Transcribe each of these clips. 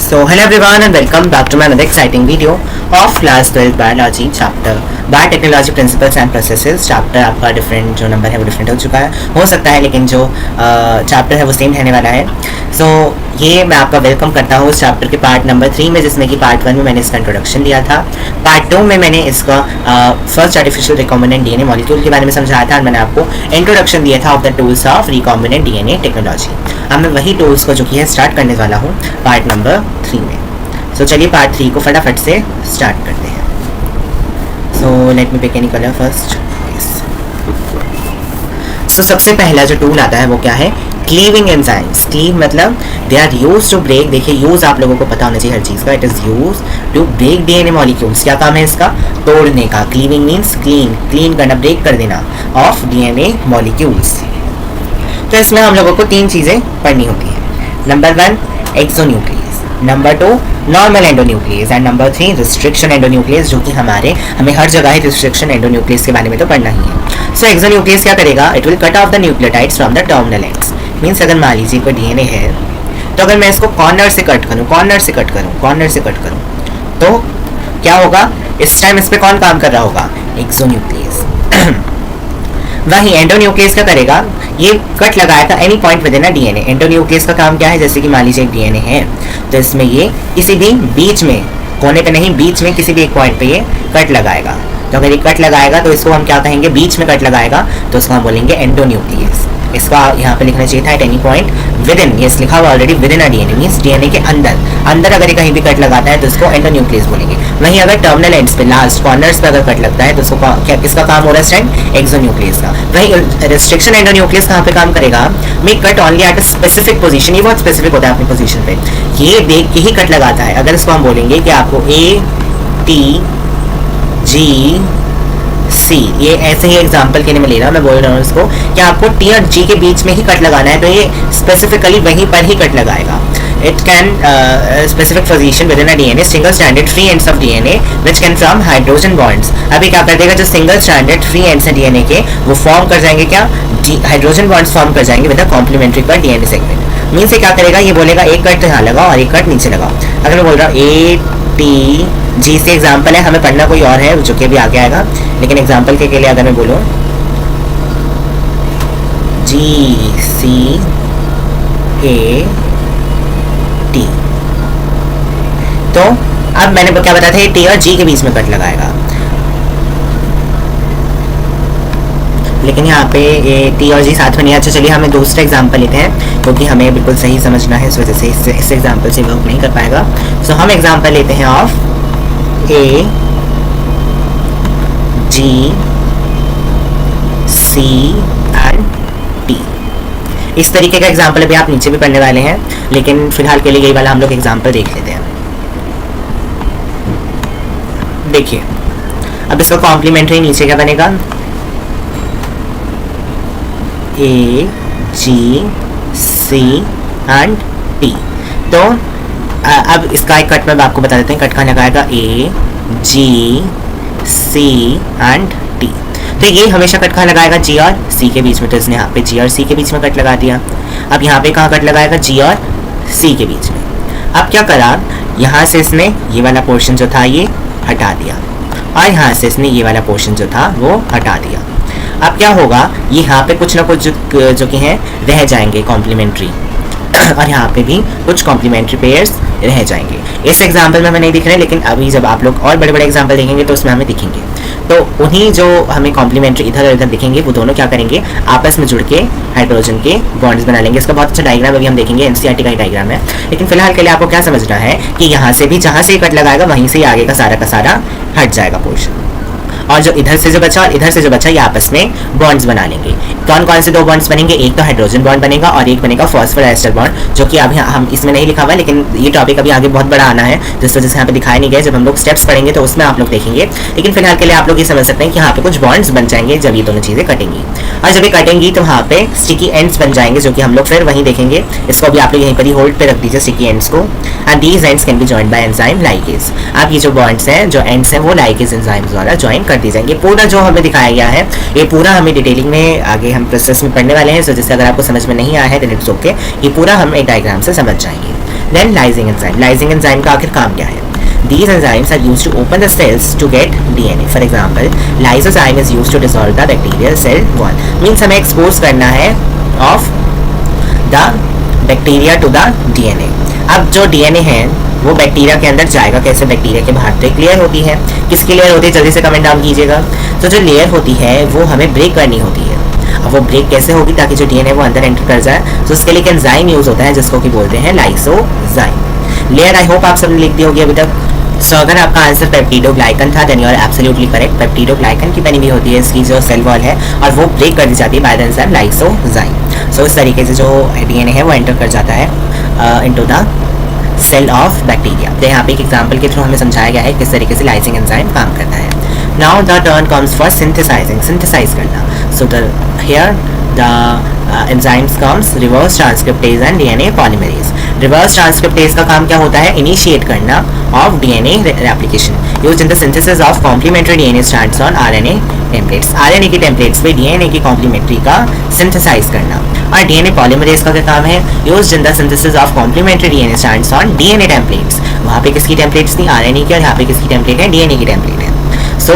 So hello everyone and welcome back to my another exciting video of class 12 biology chapter biotechnology principles and processes. Chapter आपका different जो number है वो different हो चुका है, हो सकता है, लेकिन जो चैप्टर है वो सेम रहने वाला है। सो ये मैं आपका वेलकम करता हूँ उस चैप्टर के पार्ट नंबर 3 में, जिसमें कि पार्ट 1 में मैंने इसका इंट्रोडक्शन दिया था, पार्ट 2 में मैंने इसका first artificial recombinant DNA molecule के बारे में समझाया था और मैंने आपको इंट्रोडक्शन दिया था of the tools of recombinant DNA technology. अब मैं वही टूल्स को जो कि है स्टार्ट करने वाला हूँ पार्ट नंबर 3 में। सो चलिए पार्ट 3 को फटाफट से स्टार्ट करते हैं। So let me pick any color first. Yes. So सबसे पहला जो टूल आता है वो क्या है? Cleaving enzymes. क्लीव मतलब they are use to break. देखिए यूज आप लोगों को पता होना चाहिए हर चीज़ का। It is use to break DNA molecules. क्या काम है इसका? तोड़ने का। क्लीविंग मीन्स क्लीन करना, ब्रेक कर देना ऑफ डीएनए मॉलिक्यूल्स। तो इसमें हम लोगों को 3 चीज़ें पढ़नी होती है। Number 1 exonuclease, number 2 normal endonuclease and number 3 restriction endonuclease, जो कि हमें हर जगह है रिस्ट्रिक्शन एंडोन्यूक्लियस के बारे में तो पढ़ना ही है। सो एक्सोन्यूक्लियस क्या करेगा? It will cut off the nucleotides from the terminal ends. Means अगर मान लीजिए कोई डीएनए है तो अगर मैं इसको कॉर्नर से कट करूँ तो क्या होगा? इस टाइम इस पर कौन काम कर रहा होगा? एक्सोन्यूक्लियस। वही एंडोन्यूक्लियस क्या करेगा? ये कट लगाया था any point with in a DNA. Endonuclease का काम क्या है? जैसे कि मान लीजिए एक डीएनए है तो इसमें ये किसी भी बीच में, कोने पे नहीं, बीच में किसी भी एक पॉइंट पे ये कट लगाएगा। तो अगर ये कट लगाएगा तो इसको हम क्या कहेंगे? बीच में कट लगाएगा तो उसको हम बोलेंगे एंडोन्यूक्लियस। इसका यहाँ पे लिखना चाहिए था at any point with in. ये लिखा हुआ already with in a DNA, means DNA के अंदर अगर ये कहीं भी कट लगाता है तो इसको एंडोन्यूक्लियस बोलेंगे। वहीं अगर टर्मिनल एंड्स पे, लास्ट कॉर्नर्स पे अगर कट लगता है तो उसको क्या, किसका काम हो रहा है इस टाइम? एक्सोन्यूक्लियस का। वहीं रिस्ट्रिक्शन एंडोन्यूक्लियस कहाँ पे काम करेगा? May cut only at a specific position. ये बहुत स्पेसिफिक होता है अपनी पोजीशन पे, ये देख के ही कट लगाता है। अगर इसको हम बोलेंगे कि आपको ATG C, ये ऐसे ही एग्जांपल के लिए मैं ले रहा हूँ, मैं बोल रहा हूँ इसको कि आपको T और G के बीच में ही कट लगाना है, तो ये स्पेसिफिकली वहीं पर ही कट लगाएगा। It can specific position within a DNA single stranded free ends of DNA which can form hydrogen bonds। अभी क्या कर देगा? जो सिंगल स्ट्रैंडेड फ्री एंड्स हैं डीएनए के वो फॉर्म कर जाएंगे क्या? हाइड्रोजन बॉन्ड्स फॉर्म कर जाएंगे विद अ कॉम्प्लीमेंट्री पर डीएनए सेगमेंट। मीन से क्या करेगा? ये बोलेगा एक कट यहाँ लगाओ और एक कट नीचे लगाओ। अगर मैं बोल रहा हूँ ATG से एग्जाम्पल है, हमें पढ़ना कोई और है जो कि भी आगे आएगा, लेकिन एग्जाम्पल के लिए अगर मैं बोलूँ GCAT, तो अब मैंने क्या बताया था? T और G के बीच में कट लगाएगा, लेकिन यहाँ पे ये T और G साथ में नहीं। अच्छा चलिए हमें दूसरा एग्जाम्पल लेते हैं क्योंकि हमें बिल्कुल सही समझना है, इस वजह से इस एग्जाम्पल से वर्क नहीं कर पाएगा। सो हम एग्जाम्पल लेते हैं ऑफ AGC एंड T। इस तरीके का एग्जाम्पल अभी आप नीचे भी पढ़ने वाले हैं, लेकिन फिलहाल के लिए यही वाला हम लोग एग्जाम्पल देख लेते हैं। देखिए अब इसका कॉम्प्लीमेंट्री नीचे क्या बनेगा? AGC and T। तो अब इसका एक कट में आपको बता देते हैं कट कहाँ लगाएगा? AGC and T। तो ये हमेशा कट कहाँ लगाएगा? G और C के बीच में। तो इसने यहाँ पे G और C के बीच में कट लगा दिया। अब यहाँ पे कहाँ कट लगाएगा? G और C के बीच में। अब क्या करा? यहाँ से इसने ये वाला पोर्शन जो था ये हटा दिया और यहाँ से इसने ये वाला पोर्शन जो था वो हटा दिया। अब क्या होगा? ये यहाँ पे कुछ ना कुछ जो कि हैं रह जाएंगे कॉम्प्लीमेंट्री, और यहाँ पे भी कुछ कॉम्प्लीमेंट्री पेयर्स रह जाएंगे। इस एग्जाम्पल में हमें नहीं दिख रहे, लेकिन अभी जब आप लोग और बड़े बड़े एग्जाम्पल देखेंगे तो उसमें हमें दिखेंगे। तो उन्हीं जो हमें कॉम्प्लीमेंट्री इधर उधर दिखेंगे वो दोनों क्या करेंगे? आपस में जुड़ के हाइड्रोजन के बॉन्ड्स बना लेंगे। इसका बहुत अच्छा डायग्राम अभी हम देखेंगे, एनसीईआरटी का ही डायग्राम है। लेकिन फिलहाल के लिए आपको क्या समझना है कि यहाँ से भी जहाँ से कट लगाएगा वहीं से आगे का सारा हट जाएगा पोर्शन, और जो इधर से जो बचा और इधर से जो बचा ये आपस में बॉन्ड्स बना लेंगे। कौन कौन से 2 बॉन्ड्स बनेंगे? एक तो हाइड्रोजन बॉन्ड बनेगा और एक बनेगा फॉस्फोरस एस्टर बॉन्ड, जो कि अभी हम इसमें नहीं लिखा हुआ है, लेकिन ये टॉपिक अभी आगे बहुत बड़ा आना है जिस वजह से यहाँ पे दिखाया नहीं गया। जब हम लोग स्टेप्स पढ़ेंगे तो उसमें आप लोग देखेंगे, लेकिन फिलहाल के लिए आप लोग ये समझ सकते हैं कि यहाँ पे कुछ बॉन्ड्स बन जाएंगे जब ये दोनों चीज़ें कटेंगी, और जब ये कटेंगी तो वहाँ पे स्टिकी एंड्स बन जाएंगे, जो कि हम लोग फिर वहीं देखेंगे। इसको अभी आप लोग यहीं पर ही होल्ड पे रख दीजिए स्टिकी एंड्स को। And these ends can be joined by enzyme ligase. अब ये जो बॉन्ड्स हैं, जो एंड्स हैं, वो लाइकेज एंजाइम द्वारा ज्वाइन कर दी जाएंगे। पूरा जो हमें दिखाया गया है ये पूरा हमें डिटेलिंग में आगे हम प्रोसेस में पढ़ने वाले हैं। सो जैसे अगर आपको समझ में नहीं आया है देन इट्स ओके, ये पूरा हम एक डायग्राम से समझ जाएंगे। देन लाइजिंग एंजाइम, लाइजिंग एंजाइम का आखिर काम क्या है? These enzymes are used to open the cells to get DNA. For example, lysozyme is used to dissolve the bacterial cell wall. Means हमें expose करना है of the bacteria to the DNA. अब जो DNA है वो bacteria के अंदर जाएगा कैसे? बैक्टीरिया के बाहर तो एक लेयर होती है, किसकी लेयर होती है? जल्दी से कमेंट डाउन कीजिएगा। तो जो लेयर होती है वो हमें ब्रेक करनी होती है। अब वो ब्रेक कैसे होगी ताकि जो DNA है वो अंदर एंटर कर जाए? तो उसके लिए एक एंजाइम यूज होता है जिसको कि बोलते हैं लाइसोजाइम। लेयर आई होप आप सबने लिख दी होगी अभी तक। सो अगर आपका आंसर पेप्टिडोग्लाइकन था then you are absolutely correct. Peptidoglycan की बनी हुई होती है इसकी जो सेल वॉल है और वो ब्रेक कर दी जाती है बाय द एंजाइम लाइसोजाइम। सो इस तरीके से जो DNA है वो एंटर कर जाता है into the cell of bacteria. तो यहाँ पे एक एग्जांपल के थ्रू हमें समझाया गया है किस तरीके से लाइसिंग एंजाइम काम करता है। Now the turn comes for synthesizing, synthesize करना। So the here the enzymes comes reverse transcriptase and DNA polymerase. reverse transcriptase का काम क्या होता है? इनिशिएट करना of DNA replication used in the synthesis of complementary DNA strands on RNA templates. RNA की templates पे DNA की complementary का synthesize करना। और DNA polymerase का क्या काम है? used in the synthesis of complementary DNA strands on DNA templates. वहाँ पे किसकी templates थी? RNA की, और यहाँ पे किसकी template है? DNA की template है। सो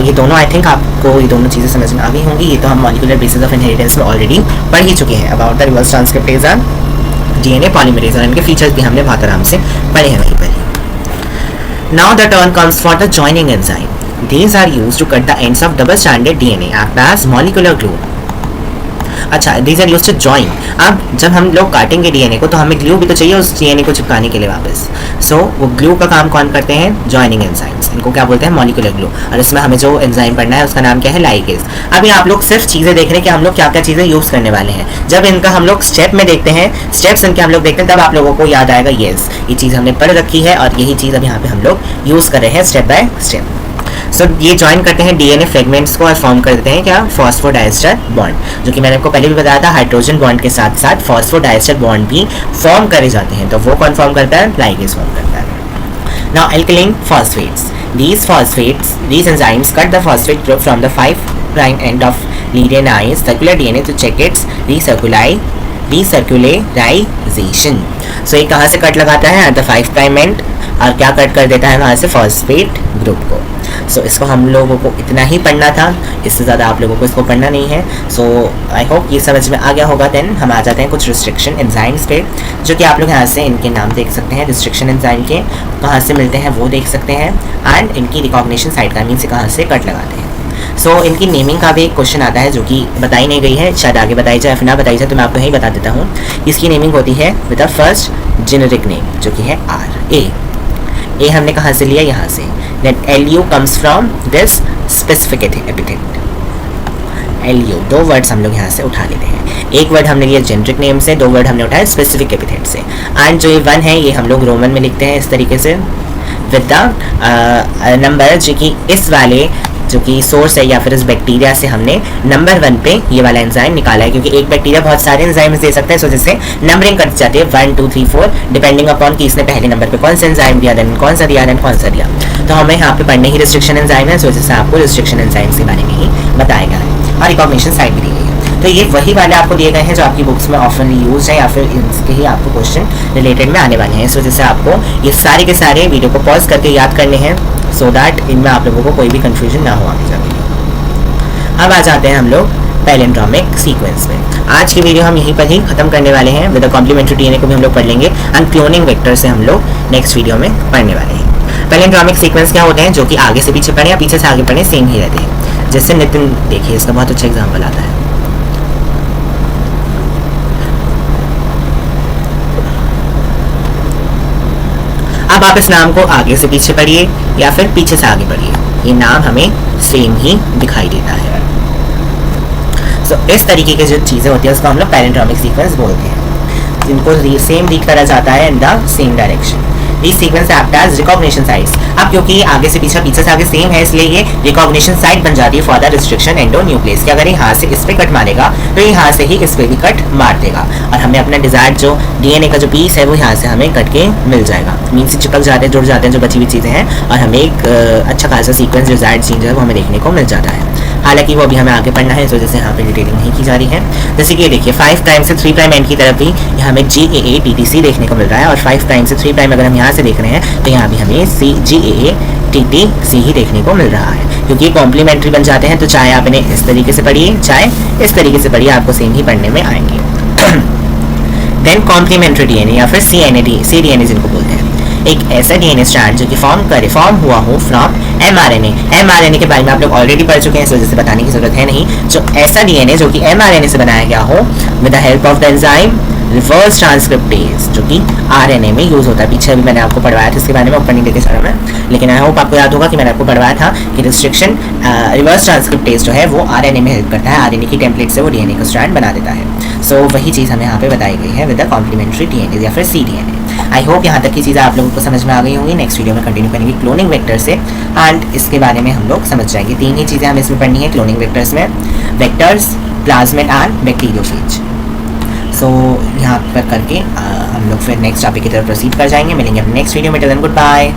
ये दोनों आई थिंक आपको ये दोनों चीज़ें समझ में आ गई होंगी। ये तो हम मॉलिक्यूलर बेसिस ऑफ इनहेरिटेंस में ऑलरेडी पढ़ ही चुके हैं about the reverse transcriptase and DNA polymerase, और इनके फीचर्स भी हमने बहुत आराम से पढ़े हैं वहीं पर। Now the turn comes for the joining enzyme. These are used to cut the ends of double stranded DNA act as molecular glue. अच्छा, these are used to join. अब जब हम लोग काटेंगे DNA को तो हमें ग्लू भी तो चाहिए उस DNA को चिपकाने के लिए वापस। सो वो ग्लू का काम कौन करते हैं? Joining enzymes. इनको क्या बोलते हैं? Molecular glue. और इसमें हमें जो एंजाइम पढ़ना है उसका नाम क्या है? लाइगेज। अभी आप लोग सिर्फ चीज़ें देख रहे हैं कि हम लोग क्या क्या चीज़ें यूज़ करने वाले हैं। जब इनका हम लोग स्टेप में देखते हैं, स्टेप्स इनके हम लोग देखते हैं, तब आप लोगों को याद आएगा येस ये चीज़ हमने पढ़ रखी है और यही चीज़ अब यहाँ पे हम लोग यूज़ कर रहे हैं स्टेप बाय स्टेप। सो ये ज्वाइन करते हैं DNA फ्रेगमेंट्स को और फॉर्म कर देते हैं क्या? फॉस्फोडाइस्टर बॉन्ड, जो कि मैंने आपको पहले भी बताया था हाइड्रोजन बॉन्ड के साथ साथ फॉस्फोडाइस्टर बॉन्ड भी फॉर्म करे जाते हैं। तो वो कौन फॉर्म करता है? लाइगेज फॉर्म करता है। Now alkaline phosphatase, these enzymes cut the phosphate group from the 5' end of linearized circular DNA to check its recircularization. सो ये कहाँ से कट लगाता है? एट द 5' end, और क्या कट कर देता है वहाँ से? फॉस्फेट ग्रुप को। सो इसको हम लोगों को इतना ही पढ़ना था, इससे ज़्यादा आप लोगों को इसको पढ़ना नहीं है। सो आई होप ये समझ में आ गया होगा। देन हम आ जाते हैं कुछ रिस्ट्रिक्शन एंजाइम्स पे, जो कि आप लोग यहाँ से इनके नाम देख सकते हैं। रिस्ट्रिक्शन एंजाइम के कहाँ से मिलते हैं वो देख सकते हैं, एंड इनकी रिकॉग्निशन साइट का मीन से कहाँ से कट लगाते हैं। सो इनकी नेमिंग का भी एक क्वेश्चन आता है जो कि बताई नहीं गई है, शायद आगे बताई जाए फिर ना बताई जाए, तो मैं आपको यही बता देता हूँ। इसकी नेमिंग होती है with the first generic name जो कि है RA। ए हमने कहाँ से लिया? यहाँ से। Then LU comes from this specific epithet. LU, दो वर्ड्स हम लोग यहाँ से उठा लेते हैं। एक वर्ड हमने लिया जेनेरिक नेम से, दो वर्ड हमने उठाया स्पेसिफिक एपिथेट से। एंड जो ये 1 है ये हम लोग रोमन में लिखते हैं इस तरीके से विद द नंबर, जो कि इस वाले जो कि सोर्स है या फिर इस बैक्टीरिया से हमने नंबर 1 पे ये वाला एंजाइम निकाला है, क्योंकि एक बैक्टीरिया बहुत सारे एंजाइम्स दे सकता है। सो जिससे नंबरिंग कर जाती है 1 2 3 4 डिपेंडिंग अपॉन कि इसने पहले नंबर पे कौन सा एंजाइम दिया, देन कौन सा दिया, देन कौन सा दिया। तो हमें यहाँ पे पढ़ने ही रिस्ट्रिक्शन एंजाइम है, सो जिससे आपको रिस्ट्रिक्शन एंजाइम्स के बारे में ही बताया गया है और रिकॉग्निशन साइट भी दी गई है। तो ये वही वाले आपको दिए गए हैं जो आपकी बुक्स में ऑफन यूज है या फिर इसके ही आपको क्वेश्चन रिलेटेड में आने वाले हैं। सो जिससे आपको ये सारे के सारे वीडियो को पॉज करके याद करने हैं, सो दैट इनमें आप लोगों को कोई भी कंफ्यूजन ना हो आगे जाके। अब आ जाते हैं हम लोग पैलिंड्रोमिक सीक्वेंस में। आज की वीडियो हम यहीं पर ही खत्म करने वाले हैं। विद द कॉम्प्लीमेंट्री DNA को भी हम लोग पढ़ लेंगे, एंड क्लोनिंग वेक्टर से हम लोग नेक्स्ट वीडियो में पढ़ने वाले हैं। पैलिंड्रोमिक सीक्वेंस क्या होते हैं? जो कि आगे से पीछे पढ़े या पीछे से आगे पढ़े सेम ही रहते हैं। जैसे नितिन देखिए इसका बहुत अच्छा एग्जाम्पल आता है। अब आप इस नाम को आगे से पीछे पढ़िए या फिर पीछे से आगे पढ़िए, ये नाम हमें सेम ही दिखाई देता है। सो इस तरीके की जो चीज़ें होती है उसको हम लोग पैलिंड्रोमिक सीक्वेंस बोलते हैं, जिनको सेम रीड करा जाता है in the same direction. This sequence act as recognition sites. अब क्योंकि आगे से पीछे पीछे से आगे सेम है, इसलिए ये रिकॉग्निशन साइट बन जाती है फॉर द रिस्ट्रिक्शन एंडोन्यूक्लियस। कि अगर यहाँ से इस पे कट मारेगा तो यहाँ से ही इस पे भी कट मार देगा, और हमें अपना डिजायर्ड जो DNA का जो पीस है वो यहाँ से हमें कट के मिल जाएगा। मीन से चिपक जाते हैं, जुड़ जाते हैं जो बची हुई चीज़ें हैं, और हमें एक अच्छा खासा सीक्वेंस डिजायर्ड चीज है वो हमें देखने को मिल जाता है। हालांकि वो अभी हमें आगे पढ़ना है, इस वजह से यहाँ पे डिटेलिंग नहीं की जा रही है। जैसे कि ये देखिए 5 प्राइम से 3 प्राइम एंड की तरफ भी यहाँ हमें GAA-TTC देखने को मिल रहा है, और 5 प्राइम से 3 प्राइम अगर हम यहाँ से देख रहे हैं तो यहाँ भी हमें GAA-TTC ही देखने को मिल रहा है, क्योंकि ये कॉम्प्लीमेंट्री बन जाते हैं। तो चाहे आप इन्हें इस तरीके से पढ़िए चाहे इस तरीके से पढ़िए, आपको सेम ही पढ़ने में आएंगे। देन कॉम्प्लीमेंट्री DNA या फिर cDNA जिनको बोलते हैं, एक ऐसा DNA स्ट्रैंड जो कि फॉर्म हुआ हो फ्रॉम mRNA के बारे में आप लोग ऑलरेडी पढ़ चुके हैं, इस वजह से बताने की जरूरत है नहीं। जो ऐसा DNA जो कि mRNA से बनाया गया हो with the help of the enzyme reverse transcriptase, जो कि RNA में यूज होता है। पीछे अभी मैंने आपको पढ़वाया था इसके बारे में, ऊपर नहीं लेके चला मैं, लेकिन आई होप आपको याद होगा कि मैंने आपको पढ़वाया था कि रिस्ट्रिक्शन रिवर्स ट्रांसक्रिप्टेज जो है वो RNA में हेल्प करता है, RNA की टेम्पलेट से वो DNA का स्ट्रैंड बना देता है। सो वही चीज़ हमें यहाँ पे बताई गई है विद द कॉम्प्लीमेंट्री DNA या फिर cDNA। आई होप यहाँ तक की चीज़ें आप लोगों को समझ में आ गई होंगी। नेक्स्ट वीडियो में कंटिन्यू करेंगे क्लोनिंग वेक्टर से, एंड इसके बारे में हम लोग समझ जाएंगे। 3 ही चीज़ें हमें इसमें पढ़नी है क्लोनिंग वेक्टर्स में, वेक्टर्स, प्लाज्मिड एंड बैक्टीरियोफेज। सो यहाँ पर करके हम लोग फिर नेक्स्ट टॉपिक की तरफ प्रोसीड कर जाएंगे। मिलेंगे अपने नेक्स्ट वीडियो में। Till then good bye.